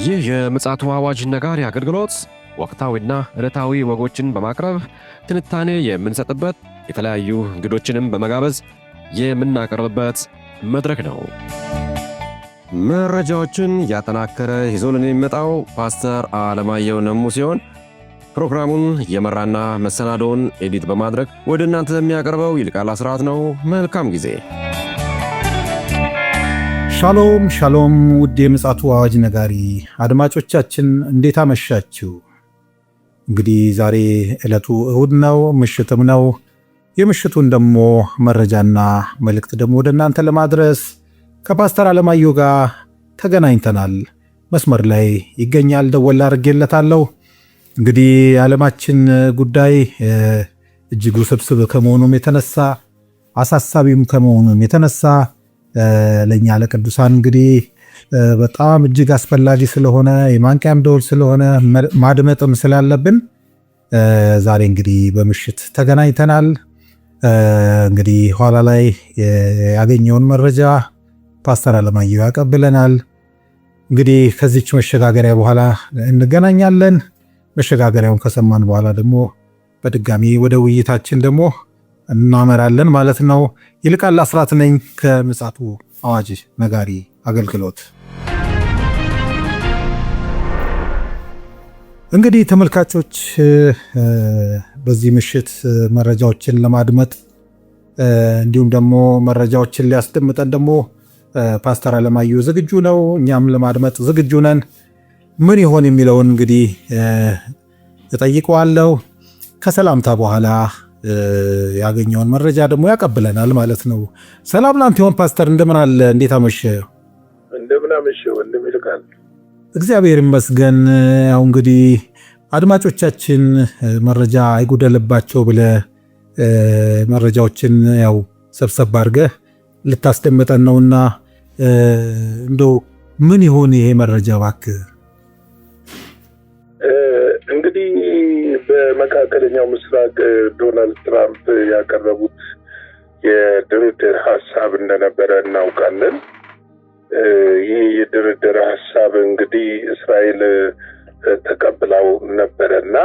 ይህ የምፅዓቱ አዋጅ ነጋሪ አገልግሎት ወቅታዊና ዕለታዊ ወጎችን በማቅረብ ትንታኔ የምንሰጥበት የተለያዩ እንግዶችንም በመጋበዝ የምናቀርብበት መድረክ ነው። መረጃዎችን ያጠናከረ ይዞልን የሚመጣው ፓስተር አለማየሁ ነሙ ሲሆን ፕሮግራሙን የመራና መሰናዶውን ኤዲት በማድረግ ወደ እናንተ የሚያቀርበው ይልቃል አስራት ነው። መልካም ጊዜ። ሻሎም ሻሎም፣ ውድ የምፅዓቱ አዋጅ ነጋሪ አድማጮቻችን እንዴት አመሻችሁ? እንግዲህ ዛሬ ዕለቱ እሁድ ነው፣ ምሽትም ነው። የምሽቱን ደግሞ መረጃና መልእክት ደግሞ ወደ እናንተ ለማድረስ ከፓስተር አለማየሁ ጋር ተገናኝተናል። መስመር ላይ ይገኛል። ደወል አድርጌለታለሁ። እንግዲህ የዓለማችን ጉዳይ እጅግ ውስብስብ ከመሆኑም የተነሳ አሳሳቢም ከመሆኑም የተነሳ ለኛ ለቅዱሳን እንግዲህ በጣም እጅግ አስፈላጊ ስለሆነ የማንቂያም ደወል ስለሆነ ማድመጥም ስላለብን ዛሬ እንግዲህ በምሽት ተገናኝተናል። እንግዲህ ኋላ ላይ ያገኘውን መረጃ ፓስተር አለማየሁ ያቀብለናል። እንግዲህ ከዚች መሸጋገሪያ በኋላ እንገናኛለን። መሸጋገሪያውን ከሰማን በኋላ ደግሞ በድጋሚ ወደ ውይይታችን ደግሞ እናመራለን ማለት ነው። ይልቃል አስራት ነኝ ከምፅዓቱ አዋጅ ነጋሪ አገልግሎት። እንግዲህ ተመልካቾች በዚህ ምሽት መረጃዎችን ለማድመጥ እንዲሁም ደግሞ መረጃዎችን ሊያስደምጠን ደግሞ ፓስተር አለማየሁ ዝግጁ ነው። እኛም ለማድመጥ ዝግጁ ነን። ምን ይሆን የሚለውን እንግዲህ እጠይቀዋለሁ። ከሰላምታ በኋላ ያገኘውን መረጃ ደግሞ ያቀብለናል ማለት ነው። ሰላም ላንተ ይሁን ፓስተር፣ እንደምን አለ? እንዴት አመሸ? እንደምን አመሸ ወንድም ይልቃል። እግዚአብሔር ይመስገን። ያው እንግዲህ አድማጮቻችን መረጃ አይጎደልባቸው ብለህ መረጃዎችን ያው ሰብሰብ አድርገህ ልታስደምጠን ነውና እንደው ምን ይሆን ይሄ መረጃ እባክህ? እንግዲህ በመካከለኛው ምስራቅ ዶናልድ ትራምፕ ያቀረቡት የድርድር ሀሳብ እንደነበረ እናውቃለን። ይህ የድርድር ሀሳብ እንግዲህ እስራኤል ተቀብላው ነበረና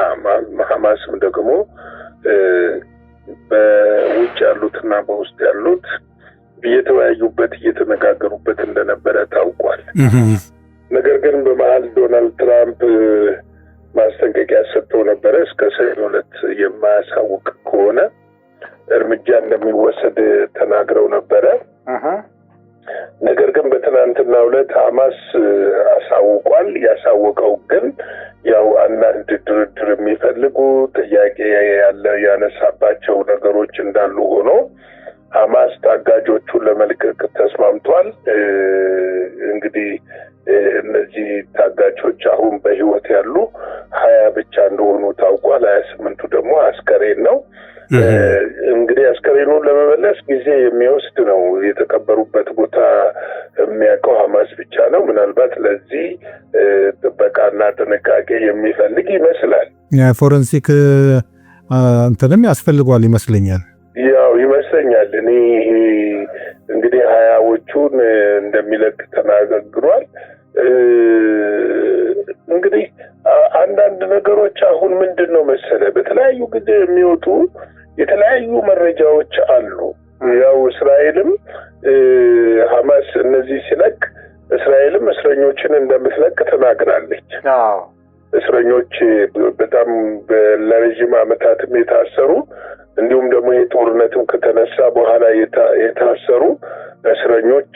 ሐማስም ደግሞ በውጭ ያሉትና በውስጥ ያሉት እየተወያዩበት እየተነጋገሩበት እንደነበረ ታውቋል። ነገር ግን በመሀል ዶናልድ ትራምፕ ማስጠንቀቂያ ሰጥተው ነበረ። እስከ ሰኞ ዕለት የማያሳውቅ ከሆነ እርምጃ እንደሚወሰድ ተናግረው ነበረ። ነገር ግን በትናንትናው ዕለት ሐማስ አሳውቋል። ያሳወቀው ግን ያው አንዳንድ ድርድር የሚፈልጉ ጥያቄ ያነሳባቸው ነገሮች እንዳሉ ሆኖ ሐማስ ታጋጆቹን ለመልቀቅ ተስማምቷል። እንግዲህ እነዚህ ታጋቾች አሁን በህይወት ያሉ 20 ብቻ እንደሆኑ ታውቋል። 28ቱ ደግሞ አስከሬን ነው። እንግዲህ አስከሬኑን ለመመለስ ጊዜ የሚወስድ ነው። የተቀበሩበት ቦታ የሚያውቀው ሐማስ ብቻ ነው። ምናልባት ለዚህ ጥበቃና ጥንቃቄ የሚፈልግ ይመስላል። ፎረንሲክ እንትንም ያስፈልጓል ይመስለኛል። ያው ይመስለኛል። እኔ እንግዲህ 20ዎቹን እንደሚለቅ ተናግሯል። እንግዲህ አንዳንድ ነገሮች አሁን ምንድን ነው መሰለ፣ በተለያዩ ጊዜ የሚወጡ የተለያዩ መረጃዎች አሉ። ያው እስራኤልም ሐማስ እነዚህ ሲለቅ እስራኤልም እስረኞችን እንደምትለቅ ተናግራለች። እስረኞች በጣም ለረጅም ዓመታትም የታሰሩ እንዲሁም ደግሞ የጦርነትም ከተነሳ በኋላ የታሰሩ እስረኞች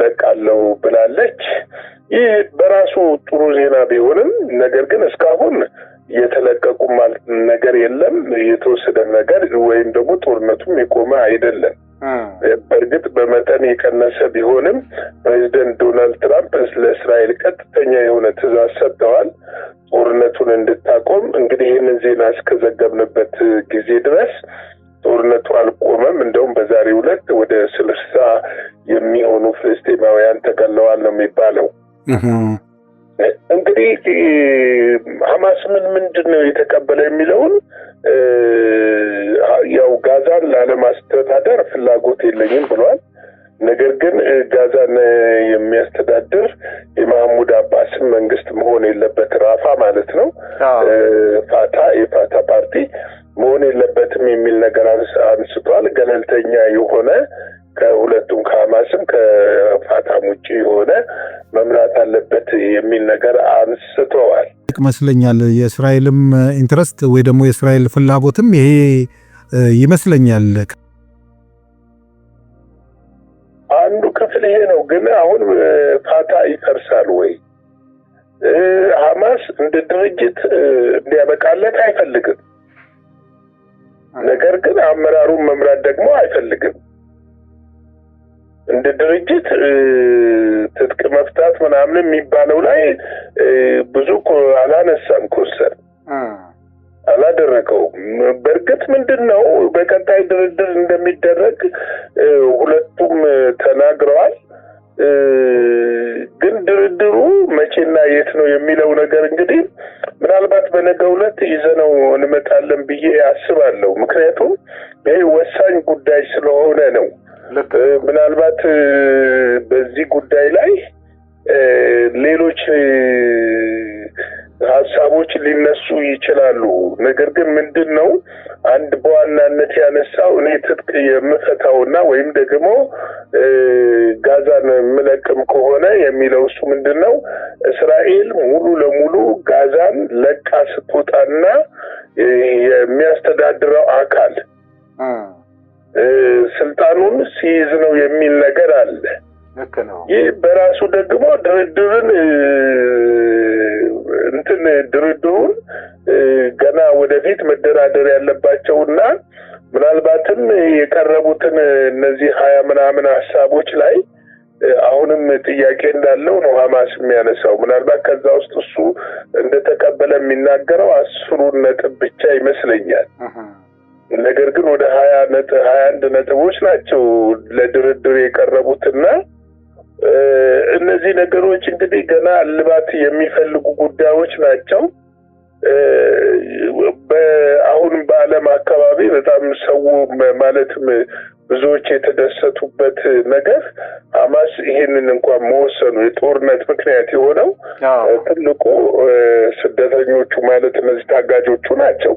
ለቃለው ብላለች። ይህ በራሱ ጥሩ ዜና ቢሆንም ነገር ግን እስካሁን የተለቀቁ ነገር የለም። የተወሰደ ነገር ወይም ደግሞ ጦርነቱም የቆመ አይደለም። በእርግጥ በመጠን የቀነሰ ቢሆንም ፕሬዚደንት ዶናልድ ትራምፕ ለእስራኤል ቀጥተኛ የሆነ ትዕዛዝ ሰጥተዋል ጦርነቱን እንድታቆም። እንግዲህ ይህንን ዜና እስከዘገብንበት ጊዜ ድረስ ጦርነቱ አልቆመም። እንደውም በዛሬው ዕለት ወደ 60 የሚሆኑ ፍልስጤማውያን ተገለዋል ነው የሚባለው። እንግዲህ ሐማስ ምንድን ነው የተቀበለ የሚለውን ያው ጋዛን ላለማስተዳደር ፍላጎት የለኝም ብሏል። ነገር ግን ጋዛን የሚያስተዳድር የማህሙድ አባስን መንግስት መሆን የለበት ራፋ ማለት ነው የፋታ ፓርቲ መሆን የለበትም የሚል ነገር አንስቷል። ገለልተኛ የሆነ ከሁለቱም ከሐማስም ከፋታም ውጪ የሆነ መምራት አለበት የሚል ነገር አንስተዋል ይመስለኛል። የእስራኤልም ኢንትረስት ወይ ደግሞ የእስራኤል ፍላጎትም ይሄ ይመስለኛል። አንዱ ክፍል ይሄ ነው። ግን አሁን ፋታ ይፈርሳል ወይ? ሐማስ እንደ ድርጅት እንዲያበቃለት አይፈልግም። ነገር ግን አመራሩን መምራት ደግሞ አይፈልግም። እንደ ድርጅት ትጥቅ መፍታት ምናምን የሚባለው ላይ ብዙ አላነሳም፣ ኮንሰርን አላደረገውም። በእርግጥ ምንድነው በቀጣይ ድርድር እንደሚደረግ ሁለቱም ተናግረዋል። ግን ድርድሩ መቼና የት ነው የሚለው ነገር እንግዲህ ምናልባት በነገው ዕለት ይዘነው እንመጣለን ብዬ አስባለሁ። ምክንያቱም ይሄ ወሳኝ ጉዳይ ስለሆነ ነው። ምናልባት በዚህ ጉዳይ ላይ ሌሎች ሀሳቦች ሊነሱ ይችላሉ። ነገር ግን ምንድነው አንድ በዋናነት ያነሳው እኔ ትጥቅ የምፈታውና ወይም ደግሞ ጋዛን የምለቅም ከሆነ የሚለው እሱ ምንድነው እስራኤል ሙሉ ለሙሉ ጋዛን ለቃ ስትወጣና የሚያስተዳድረው አካል ስልጣኑን ሲይዝ ነው የሚል ነገር አለ። ይህ በራሱ ደግሞ ድርድሩን ገና ወደፊት መደራደር ያለባቸውና ምናልባትም የቀረቡትን እነዚህ 20 ምናምን ሐሳቦች ላይ አሁንም ጥያቄ እንዳለው ነው ሐማስ የሚያነሳው። ምናልባት ከዛ ውስጥ እሱ እንደተቀበለ የሚናገረው 10 ነጥብ ብቻ ይመስለኛል። ነገር ግን ወደ 21 ነጥቦች ናቸው ለድርድር የቀረቡትና እነዚህ ነገሮች እንግዲህ ገና እልባት የሚፈልጉ ጉዳዮች ናቸው። አሁን በዓለም አካባቢ በጣም ሰው ማለትም ብዙዎች የተደሰቱበት ነገር ሐማስ ይሄንን እንኳን መወሰኑ የጦርነት ምክንያት የሆነው ትልቁ ስደተኞቹ ማለት እነዚህ ታጋጆቹ ናቸው።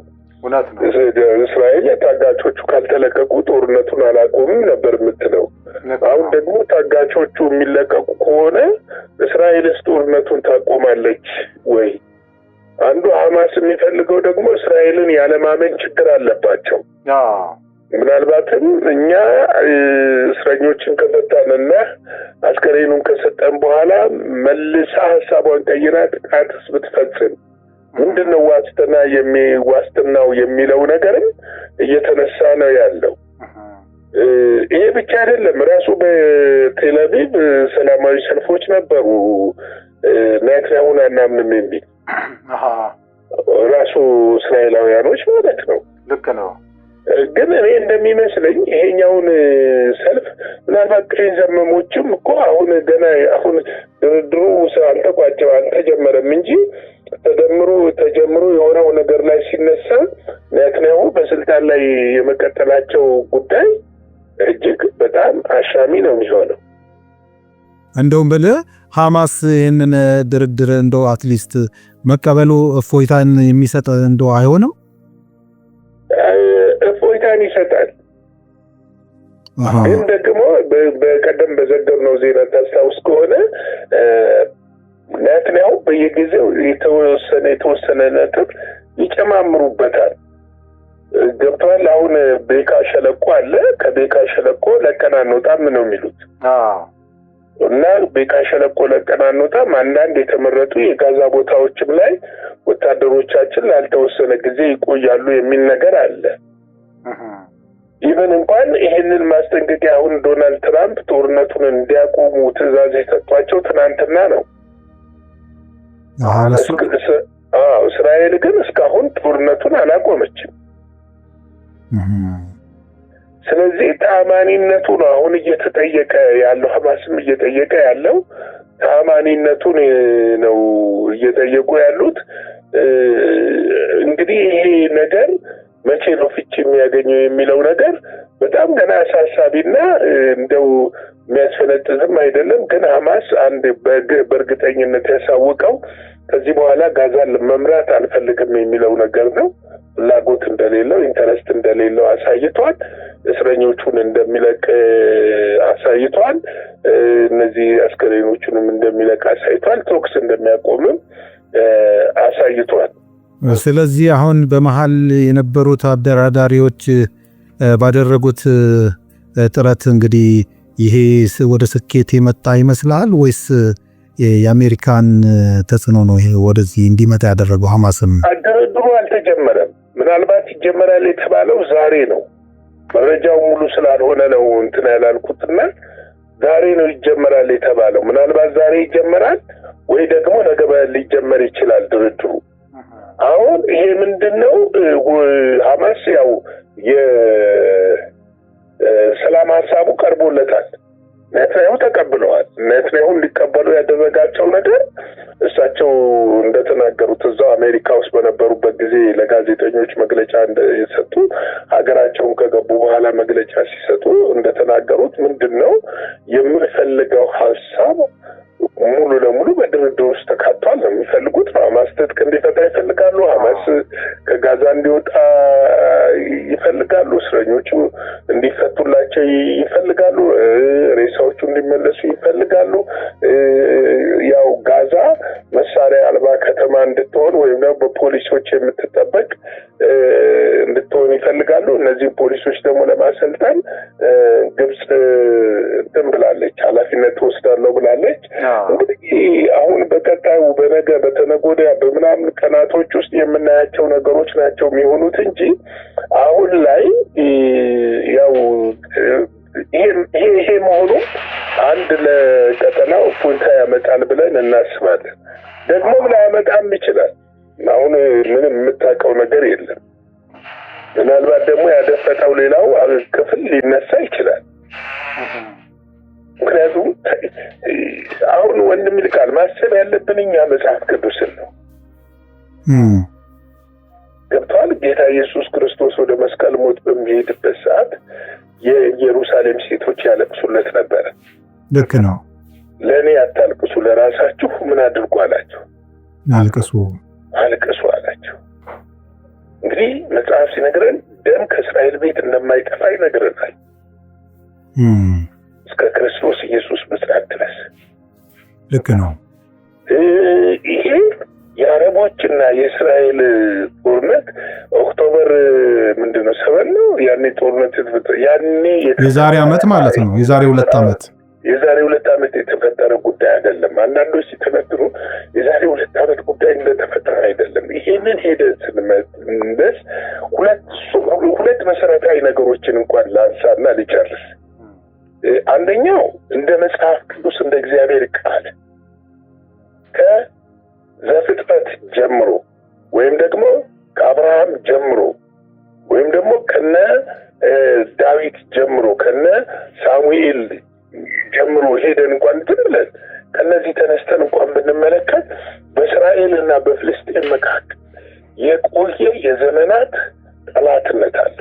እስራኤል ታጋቾቹ ካልተለቀቁ ጦርነቱን አላቆምም ነበር የምትለው። አሁን ደግሞ ታጋቾቹ የሚለቀቁ ከሆነ እስራኤልስ ጦርነቱን ታቆማለች ወይ? አንዱ ሐማስ የሚፈልገው ደግሞ እስራኤልን ያለማመን ችግር አለባቸው። ምናልባትም እኛ እስረኞችን ከፈታንና አስከሬኑን ከሰጠን በኋላ መልሳ ሀሳቧን ቀይራ ጥቃትስ ብትፈጽም ምንድነው ዋስትናው የሚለው ነገርም እየተነሳ ነው ያለው። ይሄ ብቻ አይደለም። ራሱ በቴል አቪቭ ሰላማዊ ሰልፎች ነበሩ። ኔታንያሁን አናምንም የሚል ራሱ እስራኤላውያኖች ማለት ነው። ልክ ነው። ግን እኔ እንደሚመስለኝ ይሄኛውን ሰልፍ ምናልባት ቀኝ ዘመሞችም እኮ አሁን ገና ድርድሩ አልተጀመረም እንጂ ተጀምሮ የሆነው ነገር ላይ ሲነሳ ኔታንያሁ በስልጣን ላይ የመቀጠላቸው ጉዳይ እጅግ በጣም አሻሚ ነው የሚሆነው። እንደውም ሐማስ ይህንን ድርድር እንደው አትሊስት መቀበሉ እፎይታን የሚሰጥ እንደው አይሆንም? እፎይታን ይሰጣል። ግን ደግሞ በቀደም በዘገብነው ዜና ታስታውስ ከሆነ ኔታንያሁ በየጊዜው የተወሰነ ነጥብ ይጨማምሩበታል። ገብቷል። አሁን ቤካ ሸለቆ አለ። ከቤካ ሸለቆ ለቀን አንወጣም ነው የሚሉት። እና ቤካ ሸለቆ ለቀን አንወጣም፣ አንዳንድ የተመረጡ የጋዛ ቦታዎችም ላይ ወታደሮቻችን ላልተወሰነ ጊዜ ይቆያሉ የሚል ነገር አለ። ኢቨን እንኳን ይሄንን ማስጠንቀቂያ አሁን ዶናልድ ትራምፕ ጦርነቱን እንዲያቆሙ ትዕዛዝ የሰጧቸው ትናንትና ነው። እስራኤል ግን እስካሁን ጦርነቱን አላቆመችም። ስለዚህ ተአማኒነቱ ነው አሁን እየተጠየቀ ያለው። ሐማስም እየጠየቀ ያለው ተአማኒነቱን ነው እየጠየቁ ያሉት። እንግዲህ ይሄ ነገር መቼ ነው ፍቺ የሚያገኘው የሚለው ነገር በጣም ገና አሳሳቢና እንደው የሚያስፈነጥዝም አይደለም። ግን ሐማስ አንድ በእርግጠኝነት ያሳወቀው ከዚህ በኋላ ጋዛን መምራት አልፈልግም የሚለው ነገር ነው። ፍላጎት እንደሌለው ኢንተረስት እንደሌለው አሳይቷል። እስረኞቹን እንደሚለቅ አሳይቷል። እነዚህ አስከሬኖቹንም እንደሚለቅ አሳይቷል። ቶክስ እንደሚያቆምም አሳይቷል። ስለዚህ አሁን በመሃል የነበሩት አደራዳሪዎች ባደረጉት ጥረት እንግዲህ ይሄ ወደ ስኬት የመጣ ይመስላል ወይስ የአሜሪካን ተጽዕኖ ነው ይሄ ወደዚህ እንዲመጣ ያደረገው? ሐማስም ድርድሩ አልተጀመረም። ምናልባት ይጀመራል የተባለው ዛሬ ነው። መረጃው ሙሉ ስላልሆነ ነው እንትን ያላልኩትና ዛሬ ነው ይጀመራል የተባለው። ምናልባት ዛሬ ይጀመራል ወይ ደግሞ ነገ ሊጀመር ይችላል ድርድሩ። አሁን ይሄ ምንድነው? ሐማስ ያው የሰላም ሀሳቡ ቀርቦለታል። ኔታንያሁ ተቀብለዋል። ኔታንያሁ ሊቀበሉ ያደረጋቸው ነገር እሳቸው እንደተናገሩት እዛው አሜሪካ ውስጥ በነበሩበት ጊዜ ለጋዜጠኞች መግለጫ እንደሰጡ ሀገራቸውን ከገቡ በኋላ መግለጫ ሲሰጡ እንደተናገሩት ምንድነው የምንፈልገው ሀሳብ ሙሉ ለሙሉ በድርድር ውስጥ ተካቷል ነው የሚፈልጉት። ሐማስ ትጥቅ እንዲፈታ ይፈልጋሉ። ሐማስ ከጋዛ እንዲወጣ ይፈልጋሉ። እስረኞቹ እንዲፈቱላቸው ይፈልጋሉ። ሬሳዎቹ እንዲመለሱ ይፈልጋሉ። ያው ጋዛ መሳሪያ አልባ ከተማ እንድትሆን ወይም ደግሞ በፖሊሶች የምትጠበቅ እንድትሆን ይፈልጋሉ። እነዚህ ፖሊሶች ደግሞ ለማሰልጠን ግብጽ እንትን ብላለች፣ ኃላፊነት ትወስዳለሁ ብላለች። እንግዲህ አሁን በቀጣዩ በነገ በተነጎዳያ በምናምን ቀናቶች ውስጥ የምናያቸው ነገሮች ናቸው የሚሆኑት እንጂ አሁን ላይ ያው ይሄ መሆኑ አንድ ለቀጠናው እፎይታ ያመጣል ብለን እናስባለን። ደግሞም ላያመጣም ይችላል። አሁን ምንም የምታውቀው ነገር የለም። ምናልባት ደግሞ ያደፈጠው ሌላው ክፍል ሊነሳ ይችላል። ምክንያቱም አሁን ወንድም ይልቃል ማሰብ ያለብን እኛ መጽሐፍ ቅዱስን ነው። ገብቷል። ጌታ ኢየሱስ ክርስቶስ ወደ መስቀል ሞት በሚሄድበት ሰዓት የኢየሩሳሌም ሴቶች ያለቅሱለት ነበረ። ልክ ነው። ለእኔ አታልቅሱ፣ ለራሳችሁ ምን አድርጉ አላቸው። አልቅሱ አላቸው። እንግዲህ መጽሐፍ ሲነግረን ደም ከእስራኤል ቤት እንደማይጠፋ ይነግረናል እስከ ክርስቶስ ኢየሱስ ምጽአት ድረስ። ልክ ነው። ይሄ የአረቦችና የእስራኤል ጦርነት ኦክቶበር ምንድነው 7 ነው ያኔ ጦርነት ያኔ የዛሬ ዓመት ማለት ነው። የዛሬ 2 ዓመት የተፈጠረ ጉዳይ አይደለም። አንዳንዶች ሲተነትኑ የዛሬ 2 ዓመት ጉዳይ እንደተፈጠረ አይደለም። ይሄንን ሄደን ስንመለስ ሁለት መሰረታዊ ነገሮችን እንኳን ላንሳና ልጨርስ። አንደኛው እንደ መጽሐፍ ቅዱስ እንደ እግዚአብሔር ቃል ከዘፍጥረት ጀምሮ ወይም ደግሞ ከአብርሃም ጀምሮ ወይም ደግሞ ከነ ዳዊት ጀምሮ ከነ ሳሙኤል ጀምሮ ሄደን እንኳን ብለን ከነዚህ ተነስተን እንኳን ብንመለከት በእስራኤልና በፍልስጤም መካከል የቆየ የዘመናት ጠላትነት አለ።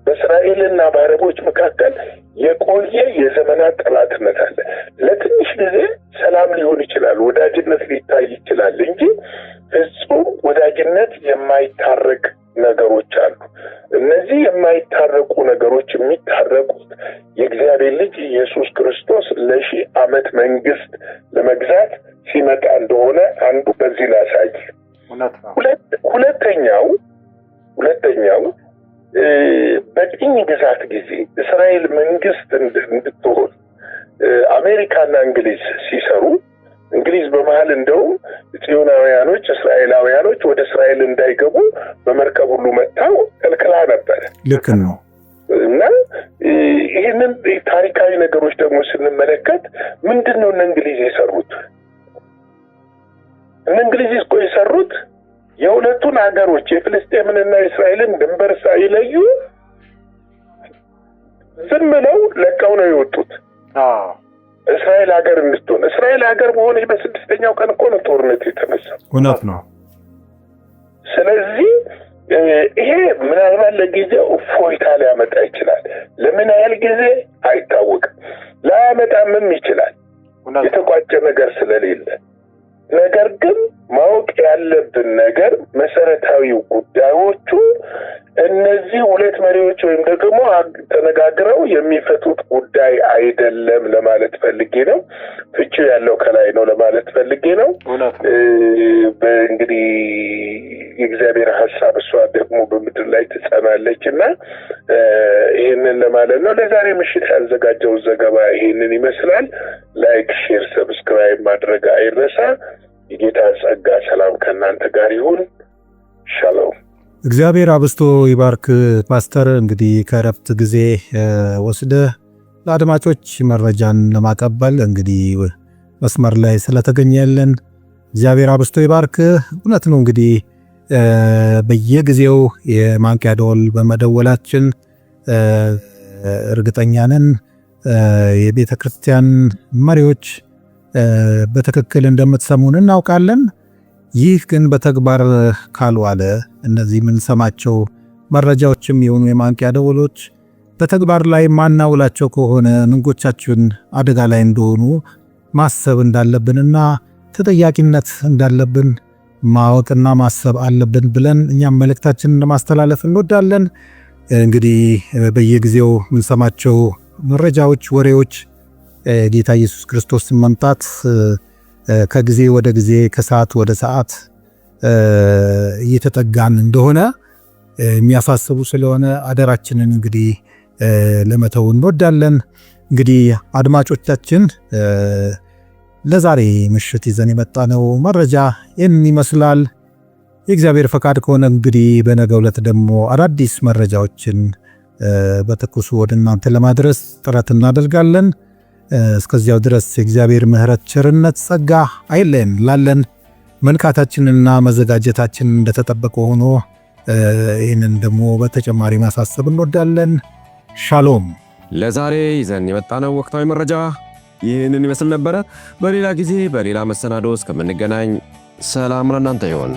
በእስራኤልና በአረቦች መካከል የቆየ የዘመናት ጠላትነት አለ። ለትንሽ ጊዜ ሰላም ሊሆን ይችላል፣ ወዳጅነት ሊታይ ይችላል እንጂ ፍጹም ወዳጅነት የማይታረቅ ነገሮች አሉ። እነዚህ የማይታረቁ ነገሮች የሚታረቁት የእግዚአብሔር ልጅ ኢየሱስ ክርስቶስ ለ1000 ዓመት መንግስት ለመግዛት ሲመጣ እንደሆነ አንዱ በዚህ ላሳይ። ሁለተኛው በቅኝ ግዛት ጊዜ እስራኤል መንግስት እንድትሆን አሜሪካና እንግሊዝ ሲሰሩ እንግሊዝ በመሃል እንደውም ጽዮናውያኖች እስራኤላውያኖች ወደ እስራኤል እንዳይገቡ በመርከብ ሁሉ መታው ከልክላ ነበር። ልክ ነው። እና ይህንን ታሪካዊ ነገሮች ደግሞ ስንመለከት ምንድነው እንግሊዝ የሰሩት? እንግሊዝ እኮ የሰሩት የሁለቱን ሀገሮች የፍልስጤምንና የእስራኤልን ድንበር ሳይለዩ ዝም ብለው ለቀው ነው የወጡት። እስራኤል ሀገር እንድትሆን እስራኤል ሀገር በሆነች በ6ኛው ቀን እኮ ነው ጦርነት የተነሳው። እውነት ነው። ስለዚህ ይሄ ምናልባት ለጊዜው እፎይታ ሊያመጣ ይችላል። ለምን ያህል ጊዜ አይታወቅም። ላያመጣምም ይችላል የተቋጨ ነገር ስለሌለ። ነገር ግን ማወቅ ያለብን ነገር መሰረታዊው ጉዳዮቹ እነዚህ ሁለት መሪዎች ወይም ደግሞ ተነጋግረው የሚፈቱት ጉዳይ አይደለም ለማለት ፈልጌ ነው። ፍቺው ያለው ከላይ ነው ለማለት ፈልጌ ነው። በእንግዲህ የእግዚአብሔር ሐሳብ እሷ ደግሞ በምድር ላይ ትጸናለችና ይሄንን ለማለት ነው። ለዛሬ ምሽት ያዘጋጀው ዘገባ ይሄንን ይመስላል። ላይክ፣ ሼር፣ ሰብስክራይብ ማድረግ አይረሳ። የጌታ ጸጋ ሰላም ከእናንተ ጋር ይሁን። ሻሎም። እግዚአብሔር አብስቶ ይባርክ። ፓስተር እንግዲህ ከረፍት ጊዜ ወስደ ለአድማጮች መረጃን ለማቀበል እንግዲህ መስመር ላይ ስለተገኘልን እግዚአብሔር አብስቶ ይባርክ። እውነት ነው እንግዲህ በየጊዜው የማንቂያ ደወል በመደወላችን እርግጠኛ ነን የቤተ ክርስቲያን መሪዎች በትክክል እንደምትሰሙን እናውቃለን። ይህ ግን በተግባር ካልዋለ እነዚህ የምንሰማቸው መረጃዎችም የሆኑ የማንቂያ ደወሎች በተግባር ላይ ማናውላቸው ከሆነ መንጎቻችን አደጋ ላይ እንደሆኑ ማሰብ እንዳለብንና ተጠያቂነት እንዳለብን ማወቅና ማሰብ አለብን ብለን እኛም መልእክታችንን ለማስተላለፍ እንወዳለን። እንግዲህ በየጊዜው የምንሰማቸው መረጃዎች፣ ወሬዎች ጌታ ኢየሱስ ክርስቶስ መምጣት ከጊዜ ወደ ጊዜ ከሰዓት ወደ ሰዓት እየተጠጋን እንደሆነ የሚያሳስቡ ስለሆነ አደራችንን እንግዲህ ለመተው እንወዳለን። እንግዲህ አድማጮቻችን ለዛሬ ምሽት ይዘን የመጣነው መረጃ ይህንን ይመስላል። የእግዚአብሔር ፈቃድ ከሆነ እንግዲህ በነገው ዕለት ደግሞ አዳዲስ መረጃዎችን በትኩሱ ወደ እናንተ ለማድረስ ጥረት እናደርጋለን። እስከዚያው ድረስ የእግዚአብሔር ምሕረት፣ ቸርነት፣ ጸጋ አይለየን ላለን መንካታችንና መዘጋጀታችን እንደተጠበቀ ሆኖ ይህንን ደግሞ በተጨማሪ ማሳሰብ እንወዳለን። ሻሎም። ለዛሬ ይዘን የመጣነው ወቅታዊ መረጃ ይህንን ይመስል ነበረ። በሌላ ጊዜ በሌላ መሰናዶ እስከምንገናኝ ሰላም ለእናንተ ይሆን።